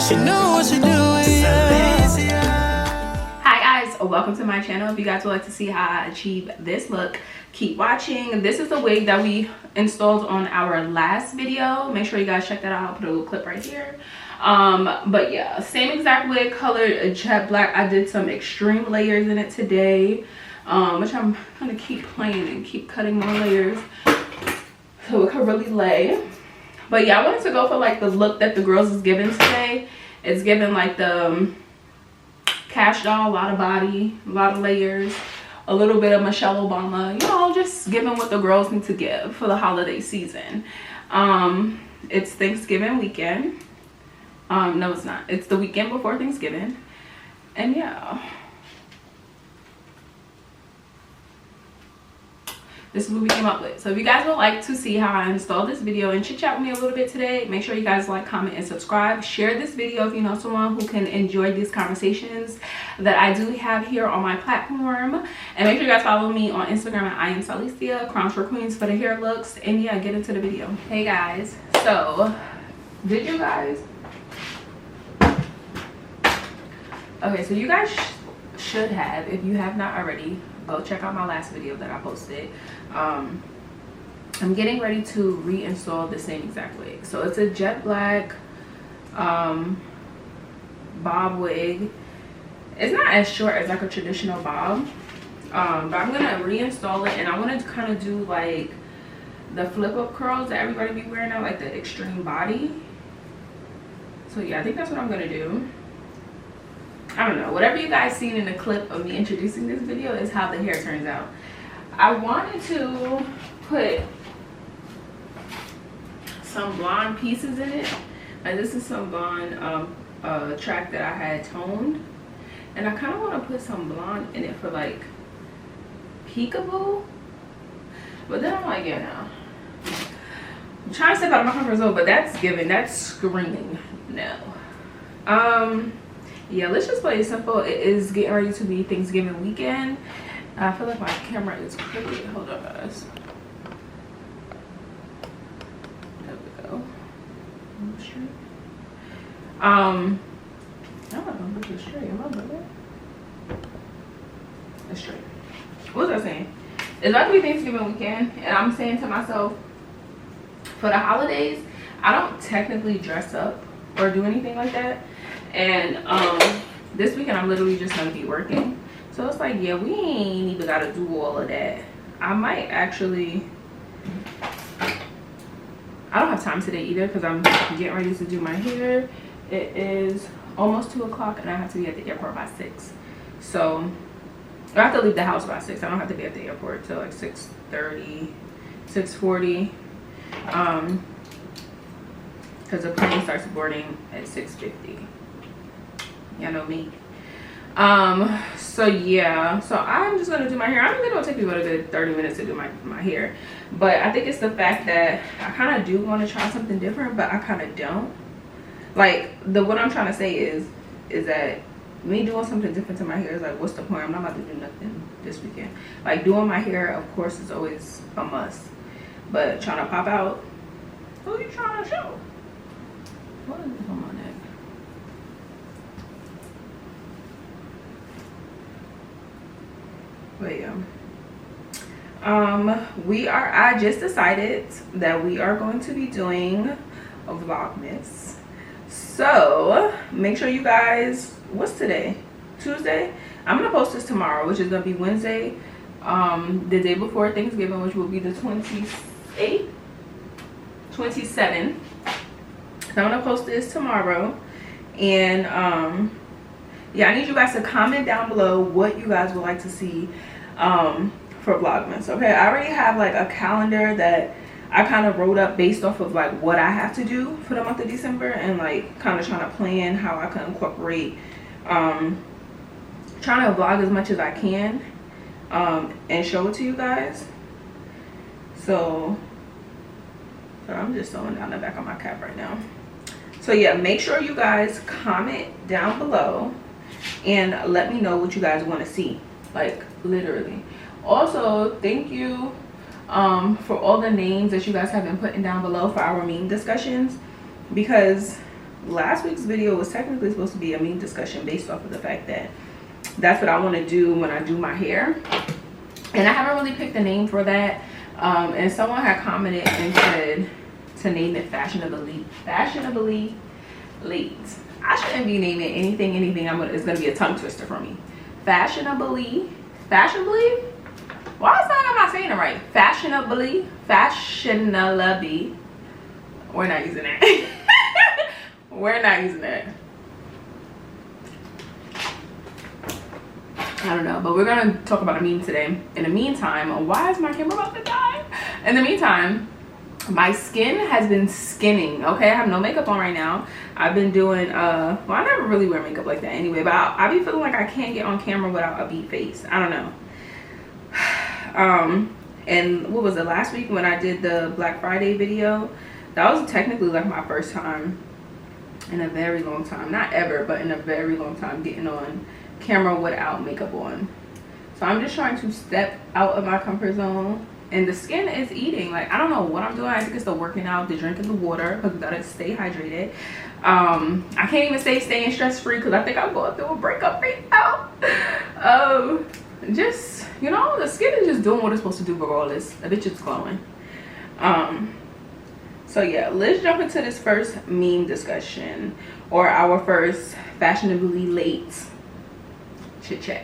She know what she doing, yeah. Hi guys, welcome to my channel. If you guys would like to see how I achieve this look, keep watching. This is the wig that we installed on our last video. Make sure you guys check that out. I'll put a little clip right here. But yeah, same exact wig, colored jet black. I did some extreme layers in it today, which I'm gonna keep playing and keep cutting more layers so it could really lay. But yeah, I wanted to go for like the look that the girls is giving today. It's giving like the cash doll, a lot of body, a lot of layers, a little bit of Michelle Obama, you know, just giving what the girls need to give for the holiday season. It's Thanksgiving weekend. No, it's not. It's the weekend before Thanksgiving. And yeah, this is what we came up with. So if you guys would like to see how I installed this video and chit chat with me a little bit today, make sure you guys like, comment, and subscribe. Share this video if you know someone who can enjoy these conversations that I do have here on my platform. And make sure you guys follow me on Instagram at I am Salicia, Crowns for Queens for the hair looks. And yeah, get into the video. Hey guys, so did you guys, okay, so you guys should have, if you have not already, go check out my last video that I posted. I'm getting ready to reinstall the same exact wig. So it's a jet black bob wig. It's not as short as like a traditional bob, but I'm gonna reinstall it, and I want to kind of do like the flip up curls that everybody be wearing now, like the extreme body. So yeah, I think that's what I'm gonna do. I don't know, whatever you guys seen in the clip of me introducing this video is how the hair turns out. I wanted to put some blonde pieces in it. Like this is some blonde track that I had toned, and I kind of want to put some blonde in it for like peekaboo. But then I'm like, yeah, no. I'm trying to step out of my comfort zone, but that's giving, that's screaming no. Yeah, let's just play it simple. It is getting ready to be Thanksgiving weekend. I feel like my camera is crooked. Hold on, guys. There we go. Straight. I don't know if it's straight. Am I doing it? It's straight. What was I saying? It's about to be Thanksgiving weekend, and I'm saying to myself, for the holidays, I don't technically dress up or do anything like that. And this weekend I'm literally just gonna be working, so it's like, yeah, we ain't even gotta do all of that. I might actually, I don't have time today either because I'm getting ready to do my hair. It is almost 2 o'clock and I have to be at the airport by 6, so I have to leave the house by 6. I don't have to be at the airport till like 6:30, 6:40, because the plane starts boarding at 6:50. Y'all know me. So yeah, so I'm just gonna do my hair. I don't think it'll take me about a good 30 minutes to do my hair, but I think it's the fact that I kind of do want to try something different, but I kind of don't. Like, what I'm trying to say is that me doing something different to my hair is like, what's the point? I'm not about to do nothing this weekend. Like, doing my hair, of course, is always a must, but trying to pop out, who are you trying to show? What is this on my neck? But yeah, I just decided that we are going to be doing a Vlogmas. So make sure you guys, what's today? Tuesday? I'm gonna post this tomorrow, which is gonna be Wednesday, the day before Thanksgiving, which will be the 27th. So I'm gonna post this tomorrow, and yeah, I need you guys to comment down below what you guys would like to see for Vlogmas. Okay, I already have like a calendar that I kind of wrote up based off of like what I have to do for the month of December, and like kind of trying to plan how I can incorporate trying to vlog as much as I can and show it to you guys. So I'm just sewing down the back of my cap right now. So yeah, make sure you guys comment down below and let me know what you guys want to see, like literally. Also, thank you for all the names that you guys have been putting down below for our meme discussions, because last week's video was technically supposed to be a meme discussion based off of the fact that that's what I want to do when I do my hair, and I haven't really picked a name for that. And someone had commented and said to name it fashionably late. I shouldn't be naming anything. It's gonna be a tongue twister for me. Fashionably. Why is that I'm not saying it right? Fashionably. We're not using that. We're not using that. I don't know, but we're gonna talk about a meme today. In the meantime, why is my camera about to die? In the meantime, my skin has been skinning. Okay, I have no makeup on right now. I've been doing well, I never really wear makeup like that anyway, but I be feeling like I can't get on camera without a beat face. I don't know. And what was it, last week when I did the Black Friday video? That was technically like my first time in a very long time, not ever, but in a very long time, getting on camera without makeup on. So I'm just trying to step out of my comfort zone, and the skin is eating. Like, I don't know what I'm doing. I think it's the working out, the drinking the water, because we gotta stay hydrated. I can't even say staying stress-free because I think I'm going through a breakup right now. Just, you know, the skin is just doing what it's supposed to do regardless. The bitch is glowing. So yeah, let's jump into this first meme discussion, or our first fashionably late chit chat.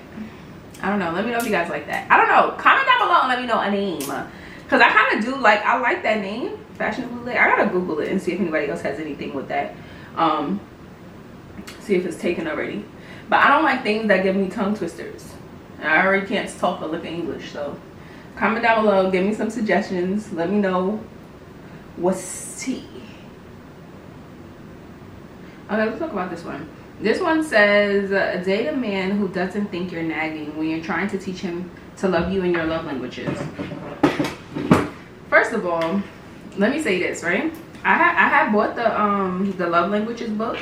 I don't know, let me know if you guys like that. I don't know, comment down below and let me know a name, because I kind of do like, I like that name, fashionably late. I gotta Google it and see if anybody else has anything with that, see if it's taken already. But I don't like things that give me tongue twisters. I already can't talk or look in English, so comment down below, give me some suggestions, let me know what's tea. Okay, let's talk about this one. This one says, date a man who doesn't think you're nagging when you're trying to teach him to love you in your love languages. First of all, let me say this, right? I had bought the love languages book.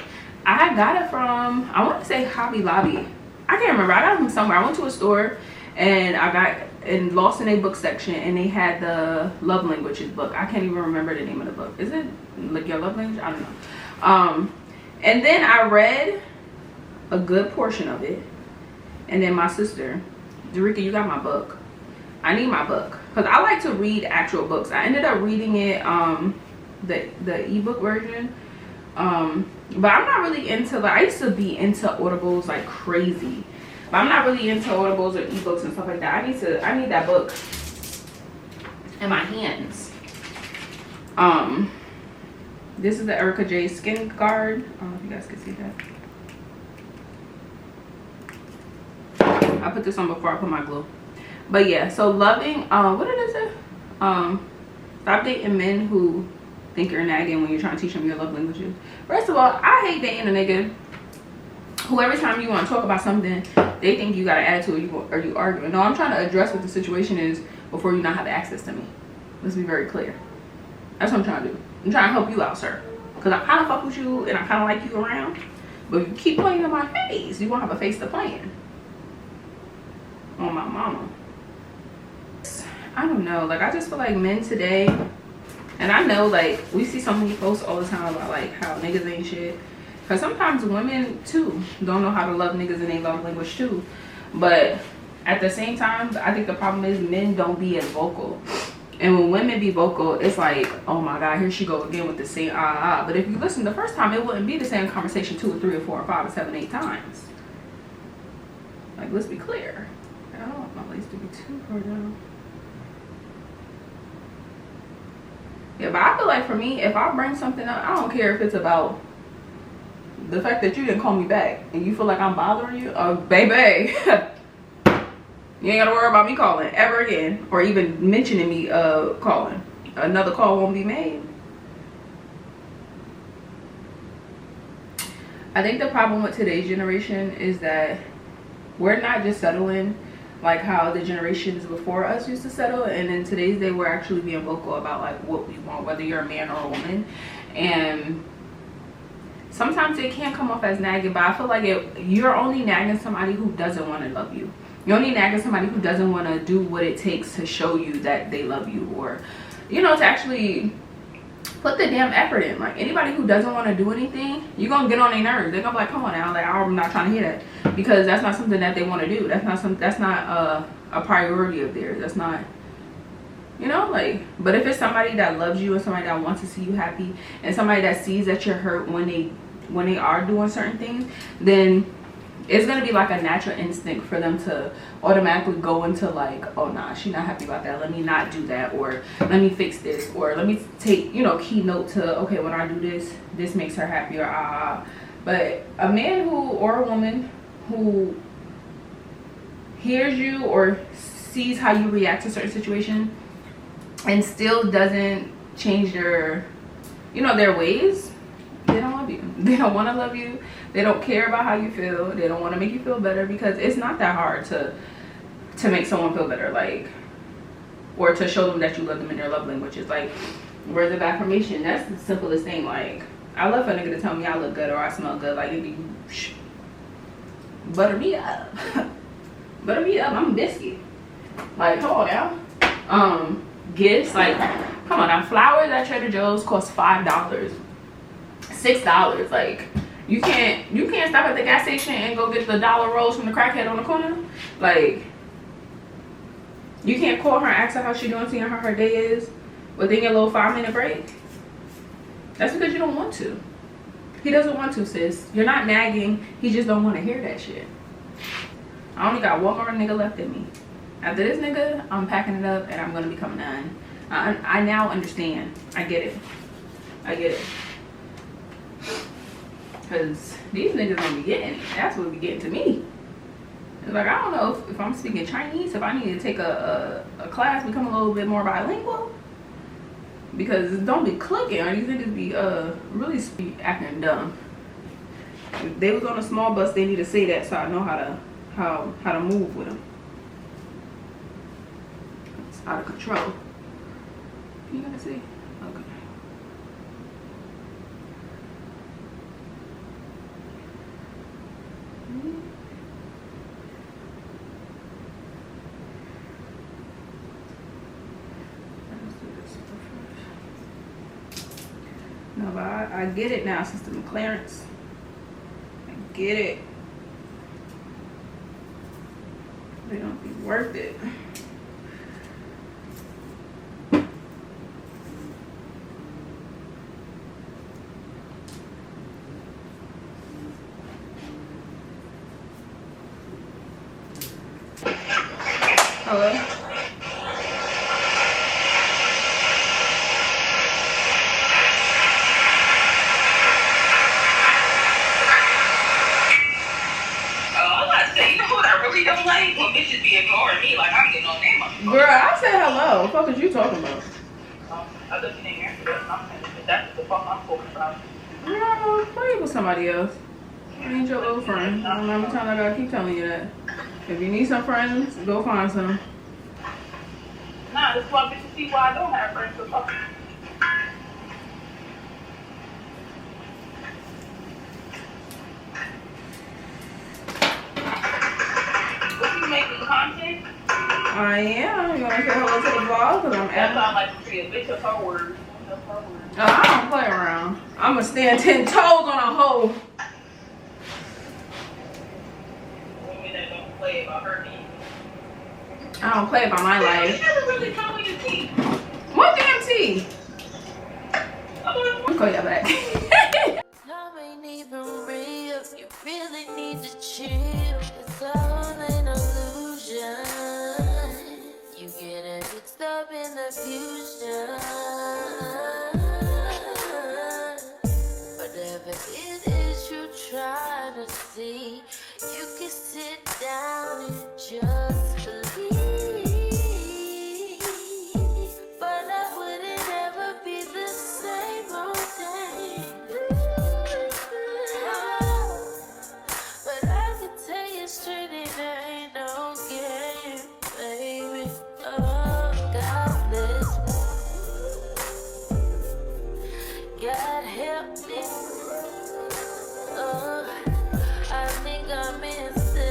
I had got it from, I want to say Hobby Lobby. I can't remember. I got it from somewhere. I went to a store and I got lost in a book section, and they had the love languages book. I can't even remember the name of the book. Is it like your love language? I don't know. And then I read a good portion of it, and then my sister, Darika, you got my book. I need my book because I like to read actual books. I ended up reading it the ebook version, but I'm not really into, like, I used to be into audibles like crazy, but I'm not really into audibles or ebooks and stuff like that. I need that book in my hands. This is the Erica J Skin Guard. I don't know if you guys can see that. I put this on before I put my glue. But yeah, so loving, what did it say? Stop dating men who think you're nagging when you're trying to teach them your love languages. First of all, I hate dating a nigga who every time you want to talk about something, they think you got an attitude or you arguing. No, I'm trying to address what the situation is before you not have access to me. Let's be very clear. That's what I'm trying to do. I'm trying to help you out, sir. Because I kind of fuck with you and I kind of like you around. But if you keep playing in my face, you won't have a face to play in. On my mama. I don't know. Like, I just feel like men today, and I know, like, we see so many posts all the time about, like, how niggas ain't shit. Because sometimes women, too, don't know how to love niggas in their love language, too. But at the same time, I think the problem is men don't be as vocal. And when women be vocal, it's like, oh my God, here she go again with the same But if you listen the first time, it wouldn't be the same conversation 2 or 3 or 4 or 5 or 7, 8 times. Like, let's be clear. I don't want my lace to be too far down. Yeah, but I feel like for me, if I bring something up, I don't care if it's about the fact that you didn't call me back and you feel like I'm bothering you. Baby. You ain't gotta worry about me calling ever again, or even mentioning me calling. Another call won't be made. I think the problem with today's generation is that we're not just settling like how the generations before us used to settle, and in today's day we're actually being vocal about like what we want, whether you're a man or a woman. And sometimes it can come off as nagging, but I feel like you're only nagging somebody who doesn't want to love you. You're only nagging somebody who doesn't want to do what it takes to show you that they love you, or, you know, to actually put the damn effort in. Like, anybody who doesn't want to do anything, you're gonna get on their nerves. They're gonna be like, come on now, like, I'm not trying to hear that, because that's not something that they want to do. That's not a priority of theirs. That's not, you know, like. But if it's somebody that loves you and somebody that wants to see you happy and somebody that sees that you're hurt when they are doing certain things, then it's gonna be like a natural instinct for them to automatically go into like, oh nah, she's not happy about that, let me not do that, or let me fix this, or let me take, you know, keynote to, okay, when I do this, this makes her happy, or But a man who, or a woman who hears you or sees how you react to certain situation and still doesn't change their, you know, their ways, they don't love you. They don't want to love you. They don't care about how you feel. They don't want to make you feel better, because it's not that hard to make someone feel better, like, or to show them that you love them in their love language. It's like words of affirmation. That's the simplest thing. Like, I love for a nigga to tell me I look good or I smell good. Like, it'd be butter me up. Butter me up. I'm a biscuit. Like, come on now. Gifts, like, come on now. Flowers at Trader Joe's cost $5, $6. Like, you can't stop at the gas station and go get the dollar rolls from the crackhead on the corner. Like, you can't call her and ask her how she doing, seeing how her day is within your little 5-minute break. That's because you don't want to. He doesn't want to, sis. You're not nagging. He just don't want to hear that shit. I only got one more nigga left in me. After this nigga, I'm packing it up and I'm gonna become a nun. I now understand. I get it. I get it. Because these niggas don't be getting it. That's what be getting to me. It's like, I don't know if I'm speaking Chinese, if I need to take a class, become a little bit more bilingual. Because don't be clicking, or these niggas be really acting dumb. If they was on a small bus, they need to say that so I know how to move with them. It's out of control. You guys see? Okay. No, but I get it now, Sister McClarence. I get it. They don't be worth it. Hello? Don't like when bitches be ignoring me like I'm getting on their motherfucker. Girl, I said hello. What the fuck is you talking about? I just didn't answer that. That's the fuck I'm talking about. No, play with somebody else. I ain't your old friend. I don't know how many times I gotta keep telling you that. If you need some friends, go find some. Nah, this is why bitches see why I don't have friends. So fuck. Making content? I am. You want to say hello to the vlog? Because I'm That's why I like to see a bitch of her words. Oh, I don't play around. I'm going to stand 10 toes on a hoe. Women that don't play about her needs. I don't play about my life. You never really told me your tea. What damn tea? I'll call you back. Time ain't even real. You really need to chill. It's all an illusion. You get mixed up in the fusion. Whatever it is you try to see, you can sit down and just believe. But I wouldn't ever be the same old thing. But I can tell you straight, it ain't no game, baby. Oh, God bless me. God help me. Oh, I think I'm insane.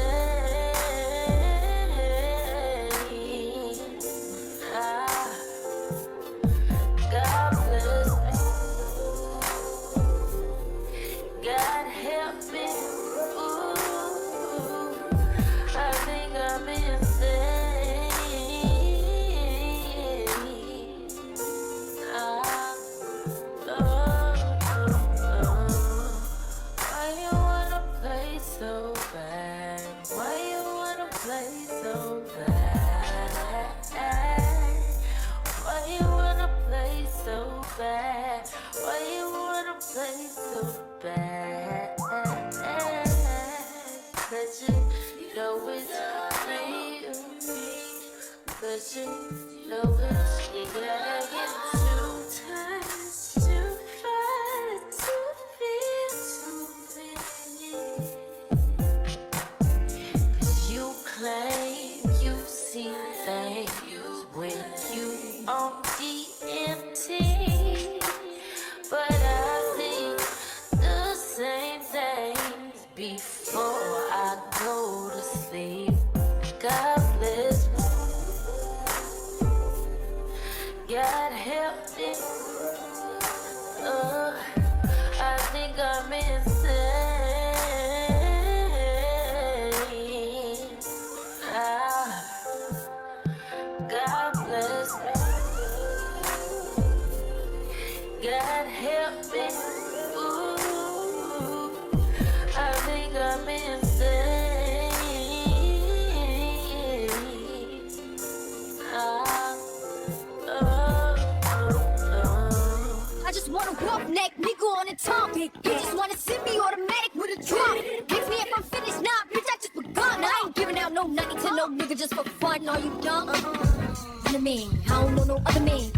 Semi-automatic with a drum. Ask me if I'm finished, nah, bitch, I just begun. I ain't giving out no nothing to no nigga just for fun. Are you dumb? Other man, I don't know no other man.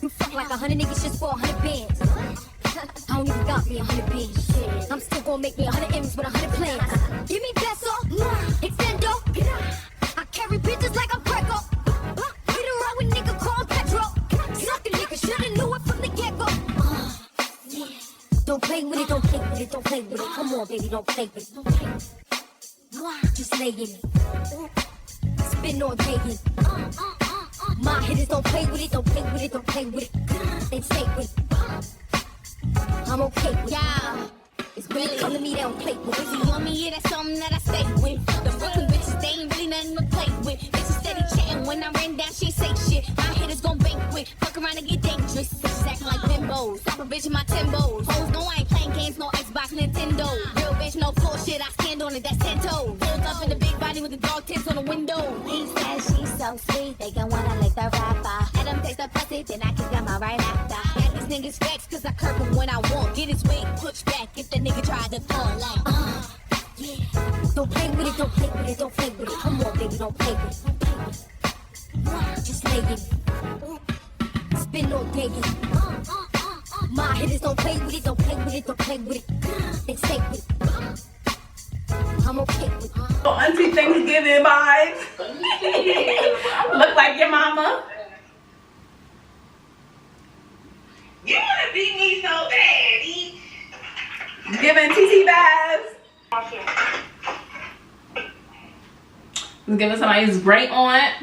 You fuck like 100 niggas just for 100 bands. I don't even got me 100 bands. I'm still gonna make me 100 M's with 100 plans. Give me peso, extendo. I carry bitches like I'm Greco. Hit a road with nigga called Petro. Suck a nigga, shoulda knew it from the get-go. Don't play with it, don't play with it, don't play with it. Come on, baby, don't play with it. Just lay in it. Spin on Vegas. My hitters don't play with it, don't play with it, don't play with it. They stay with it. I'm okay with it. Yeah. It's really come to me, they don't play with it. You on me, yeah, that's something that I stay with. The Brooklyn bitches, they ain't really nothing to play with. Bitches steady chatting when I ran down, she say shit. My hitters gon' banquet, fuck around and get dangerous. Bitches acting like bimbos, stop a bitch in my Timbos. Hoes know I ain't playing games, no Xbox, Nintendo. Real bitch, no bullshit, I stand on it, that's 10 toes. Pulled up in the big body with the dog tits on the window. He says she's so sweet, they gon' wanna lick the rapper. Let them taste the pussy, then I kick them out right after. Got these niggas vexed, cause I curb him when I want. Get his weight pushed back if the nigga try to fall like, Yeah. Don't play with it, don't play with it, don't play with it. Come on, baby, don't play with it. Just lay in it. Spin all day in it. My hitters don't play with it, don't play with it, don't play with it. They stay with it. I'm okay with it. Oh, Auntie Thanksgiving vibes. Look like your mama. You wanna beat me so bad, E? Giving TT vibes. Giving somebody who's great on I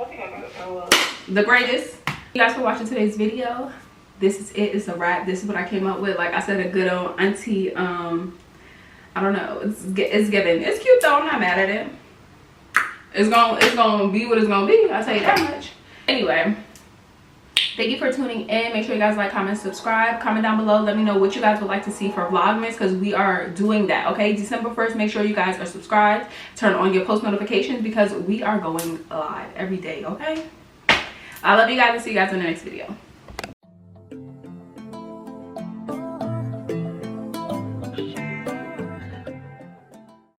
think I got it so well. the greatest. Thank you guys for watching today's video. This is it. It's a wrap. This is what I came up with. Like I said, a good old auntie. I don't know. It's giving. It's cute though. I'm not mad at it. It's gonna be what it's gonna be. I'll tell you that much. Anyway. Thank you for tuning in. Make sure you guys like, comment, subscribe. Comment down below. Let me know what you guys would like to see for Vlogmas, because we are doing that, okay? December 1st, make sure you guys are subscribed. Turn on your post notifications because we are going live every day, okay? I love you guys and see you guys in the next video.